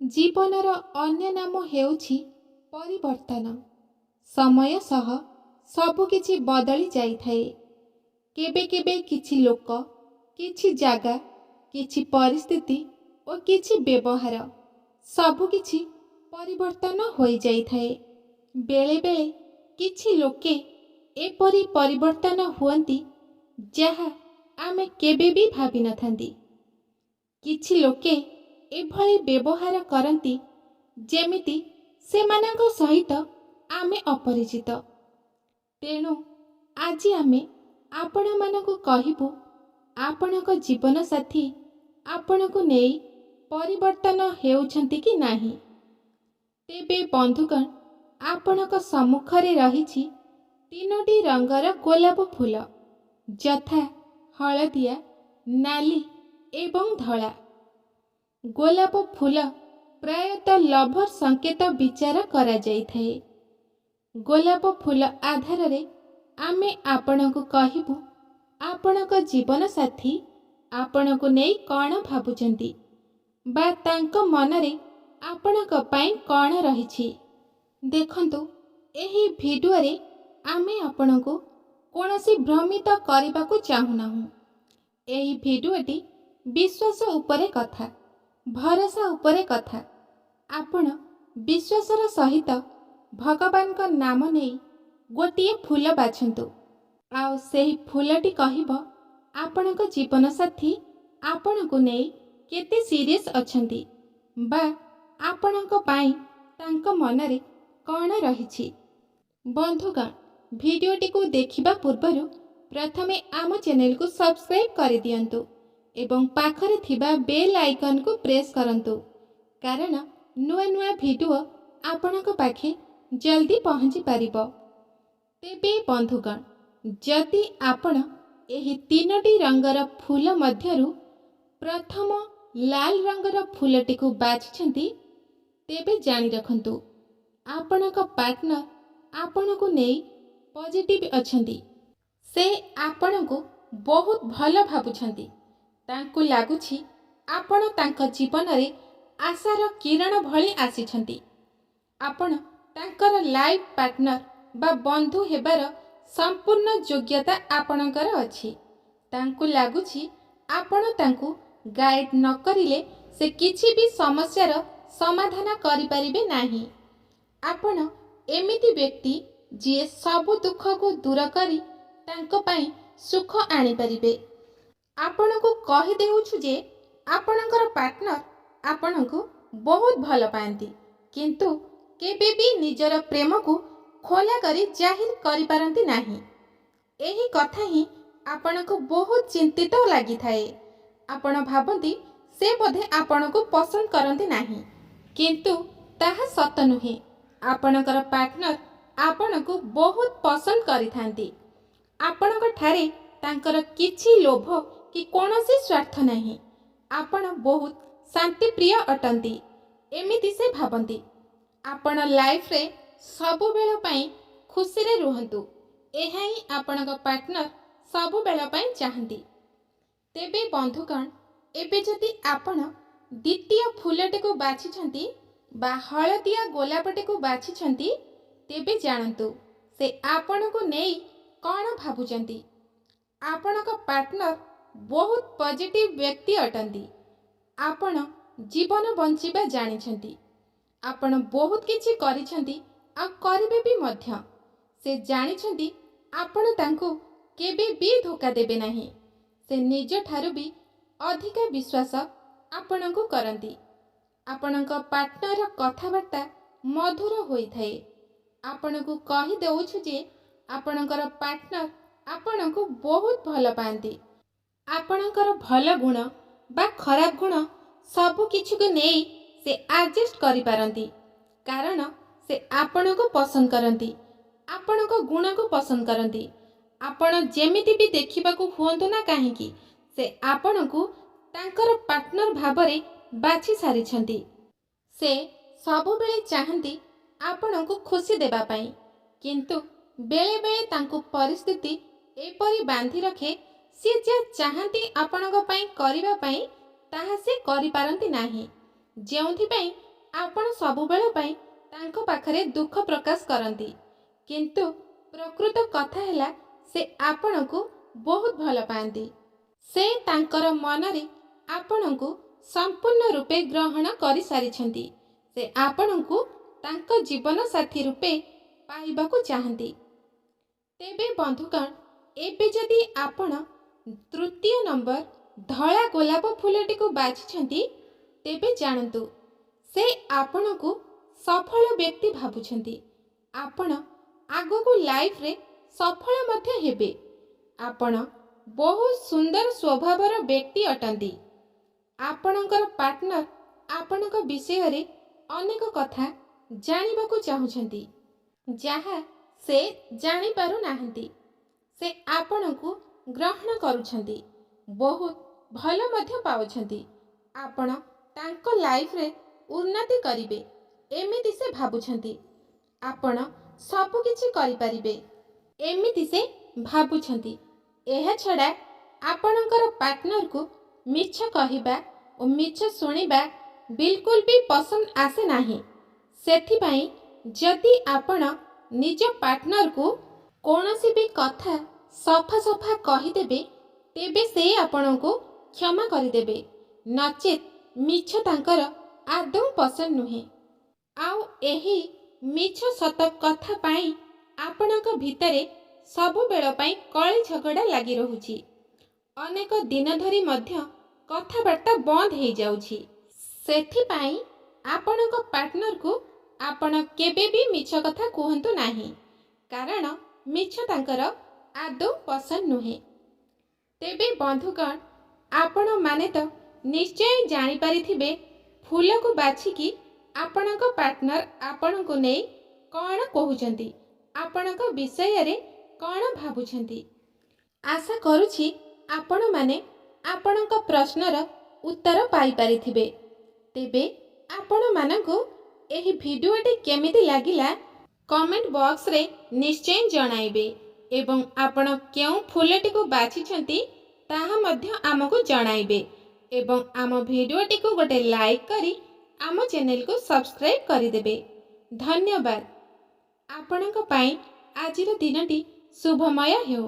जीवनर अन्य नाम हेउछि परिवर्तन। समय सह सबुकिछि बदली जाइथाए। केबे केबे किछि लोक, किछि जागा, किछि परिस्थिति और किछि व्यवहार सबुकिछि परिवर्तन होई जाइथाए। बेले बेले किछि लोके एपरि परिवर्तन हुअन्ति जहा आमे केबे भी भाबि नथांती। किछि लोके एभଳି व्यवहार करती जेमिति सेमानंक सहित आमे अपरिचित। तेणु आजि आमे आपण मानकु कहिबु आपणक जीवन साथी आपणकु नेई परिवर्तन हेउछंती कि नाही। तेबे बंधुगण, आपणक सम्मुखरे रहिछि तीनोटी रंगर गोलाप फूल, यथा हलदिया, नाली एवं धला। गोलाप फूल प्रायतः लभर संकेत विचार करा जाइथाए। गोलाप फूल आधार रे आमे आपणकु कहिबु आपणक जीवन साथी आपणकु नेई कौन भाबुचंती बा तांक मनरे आपणक पाई कौन रहिछि। देखंतु, एही भिडियो रे आमे आपणकु कोनोसी भ्रमित करिबाकु चाहुनाहु। एही भिडियोटी विश्वास उपरे कथा, भरोसा उपरे कथा। आपण विश्वासर सहित भगवान का नाम नहीं गोटिए फूल बाछंतु, आउ सेही फूलटी कहिब आपणक जीवन साथी आपणकु नेई केते सीरियस अछंती बा आपणक पाई तांक मनरे कौन रहिछि। बंधुगण, भिडियोटी को देखिबा पूर्वरु प्रथमे आम चैनल को सब्सक्राइब करि दियंतु एवं पाखरे थिबा बेल आइकन को प्रेस करंतु, कारण नुआ नुआ भिडियो आपणक पाखे जल्दी पहुंची पारिबो। तेबे बंधुगण, जदि आपण एही तीनोटी रंगर फूल मध्यरु प्रथम लाल रंगर फूलटी को बाछिछंती, तेबे जानि रखंतु आपणक पार्टनर आपणकु नेई पॉजिटिव अछंती। से आपणकु बहुत भल भाबुछंती। तांकु लागुछि आपण तांक जीवन रे आशार किरण भली आसीछंती। आपण तांकर लाइफ पार्टनर बा बंधु हेबार संपूर्ण योग्यता आपणकर अछि। तांकु लागुछि आपण तांकु गाइड न करिले से किछि भी समस्यार समाधान करि परिबे नाही। आपण एमिति व्यक्ति जे सब दुख को दूर करी तांक पाई सुख आनी परिबे। आपणकु कहि देउछु जे आपणकर पार्टनर आपणकु बहुत भल पाएंती, किंतु केबे भी निजर प्रेम को खोला करी जाहिर करि पारंती नाही। एही कथा ही आपणकु बहुत चिंतित लागि थाए। आपण भाबंती से बोधे आपणकु पसंद करंती नाही, किंतु ताहा सत नुहे। आपणकर पार्टनर आपणकु बहुत पसंद करिथांती। आपणक ठारे तांकर किछि लोभ कि कोनोसी स्वार्थ नहीं। आपण बहुत शांति प्रिय अटंती एमिति से भाबंती। आपण लाइफ रे सबु बेल पई खुशी रे रुहंतु, एहा ही आपणक पार्टनर सबु बेल पई चाहंती। तेबे बंधुगण, एबे जदि आपण द्वितीय फूलटी को बाछिछंती बा हलदिया गोलापटी को बाछिछंती, तेबे जानंतु से आपणकु नेई कौन भाबुचंती। आपणक पार्टनर बहुत पॉजिटिव व्यक्ति अटंती। आपण जीवन बंचिबा जानिछंती। आपण बहुत किछि करिछंती आ करिबे भी मध्य। से जानिछंती आपण तांको केबे भी धोखा देबे नाही। से निज ठारू भी अधिक विश्वास आपणको करंती। आपणक पार्टनर कथाबार्ता मधुर होइथाए। आपणको कहि देउछु जे आपणकर पार्टनर आपणको बहुत भल पाएंती। आपणकर भल गुण बा खराब गुण सबु किछु को नेई से एडजस्ट करि पारंती, कारण से आपणको पसंद करंती, आपणको गुण को पसंद करंती। आपण जेमिति भी देखिबा को हुअंतु ना काहेकि से आपणको तांकर पार्टनर भाबरे बाछि सारिछंती। से सबु बेले चाहंती आपणको खुशी देबा पाई, किंतु बेले बेले तांको परिस्थिति एपरि बांधी रखे सी जे चाहती आपणक पाई करिबा पाई ताहा से करि पारंती नाही। जेउथि पाई ଆପଣ ସବୁବେଳ ପାଇଁ ତାଙ୍କ ପାଖରେ ଦୁଃଖ ପ୍ରକାଶ କରନ୍ତି, କିନ୍ତୁ ପ୍ରକୃତ କଥା ହେଲା ସେ ଆପଣଙ୍କୁ ବହୁତ ଭଲ ପାଆନ୍ତି। ସେ ତାଙ୍କର ମନରେ ଆପଣଙ୍କୁ ସମ୍ପୂର୍ଣ୍ଣ ରୂପେ ଗ୍ରହଣ କରିସାରିଛନ୍ତି। ସେ ଆପଣଙ୍କୁ ତାଙ୍କ ଜୀବନ ସାଥୀ ରୂପେ ପାଇବାକୁ ଚାହାନ୍ତି। ତେବେ ବନ୍ଧୁଗଣ, ଏବେ ଯଦି ଆପଣ ତୃତୀୟ ନମ୍ବର ଧଳା ଗୋଲାପ ଫୁଲଟିକୁ ବାଛିଛନ୍ତି, ତେବେ ଜାଣନ୍ତୁ ସେ ଆପଣଙ୍କୁ ସଫଳ ବ୍ୟକ୍ତି ଭାବୁଛନ୍ତି। ଆପଣ ଆଗକୁ ଲାଇଫରେ ସଫଳ ମଧ୍ୟ ହେବେ। ଆପଣ ବହୁତ ସୁନ୍ଦର ସ୍ୱଭାବର ବ୍ୟକ୍ତି ଅଟନ୍ତି। ଆପଣଙ୍କର ପାର୍ଟନର ଆପଣଙ୍କ ବିଷୟରେ ଅନେକ କଥା ଜାଣିବାକୁ ଚାହୁଁଛନ୍ତି, ଯାହା ସେ ଜାଣିପାରୁନାହାନ୍ତି। ସେ ଆପଣଙ୍କୁ ଗ୍ରହଣ କରୁଛନ୍ତି, ବହୁତ ଭଲ ମଧ୍ୟ ପାଉଛନ୍ତି। ଆପଣ ତାଙ୍କ ଲାଇଫରେ ଉନ୍ନତି କରିବେ ଏମିତି ସେ ଭାବୁଛନ୍ତି। ଆପଣ ସବୁ କିଛି କରିପାରିବେ ଏମିତି ସେ ଭାବୁଛନ୍ତି। ଏହା ଛଡ଼ା ଆପଣଙ୍କର ପାର୍ଟନରକୁ ମିଛ କହିବା ଓ ମିଛ ଶୁଣିବା ବିଲକୁଲ ବି ପସନ୍ଦ ଆସେ ନାହିଁ। ସେଥିପାଇଁ ଯଦି ଆପଣ ନିଜ ପାର୍ଟନରକୁ କୌଣସି ବି କଥା ସଫା ସଫା କହିଦେବେ, ତେବେ ସେ ଆପଣଙ୍କୁ କ୍ଷମା କରିଦେବେ। ନଚେତ୍ ମିଛ ତାଙ୍କର ଆଦୌ ପସନ୍ଦ ନୁହେଁ। ଆଉ ଏହି ମିଛ ସତ କଥା ପାଇଁ ଆପଣଙ୍କ ଭିତରେ ସବୁବେଳ ପାଇଁ କଳି ଝଗଡ଼ା ଲାଗି ରହୁଛି। ଅନେକ ଦିନ ଧରି ମଧ୍ୟ କଥାବାର୍ତ୍ତା ବନ୍ଦ ହେଇଯାଉଛି। ସେଥିପାଇଁ ଆପଣଙ୍କ ପାର୍ଟନରକୁ ଆପଣ କେବେ ବି ମିଛ କଥା କୁହନ୍ତୁ ନାହିଁ, କାରଣ ମିଛ ତାଙ୍କର ଆଦୌ ପସନ୍ଦ ନୁହେଁ। ତେବେ ବନ୍ଧୁଗଣ, ଆପଣମାନେ ତ ନିଶ୍ଚୟ ଜାଣିପାରିଥିବେ ଫୁଲକୁ ବାଛିକି ଆପଣଙ୍କ ପାର୍ଟନର ଆପଣଙ୍କୁ ନେଇ କ'ଣ କହୁଛନ୍ତି, ଆପଣଙ୍କ ବିଷୟରେ କ'ଣ ଭାବୁଛନ୍ତି। ଆଶା କରୁଛି ଆପଣମାନେ ଆପଣଙ୍କ ପ୍ରଶ୍ନର ଉତ୍ତର ପାଇପାରିଥିବେ। ତେବେ ଆପଣମାନଙ୍କୁ ଏହି ଭିଡ଼ିଓଟି କେମିତି ଲାଗିଲା କମେଣ୍ଟ ବକ୍ସରେ ନିଶ୍ଚୟ ଜଣାଇବେ ଏବଂ ଆପଣ କେଉଁ ଫୁଲଟିକୁ ବାଛିଛନ୍ତି ତାହା ମଧ୍ୟ ଆମକୁ ଜଣାଇବେ ଏବଂ ଆମ ଭିଡ଼ିଓଟିକୁ ଗୋଟେ ଲାଇକ୍ କରି ଆମ ଚ୍ୟାନେଲକୁ ସବସ୍କ୍ରାଇବ୍ କରିଦେବେ। ଧନ୍ୟବାଦ। ଆପଣଙ୍କ ପାଇଁ ଆଜିର ଦିନଟି ଶୁଭମୟ ହେଉ।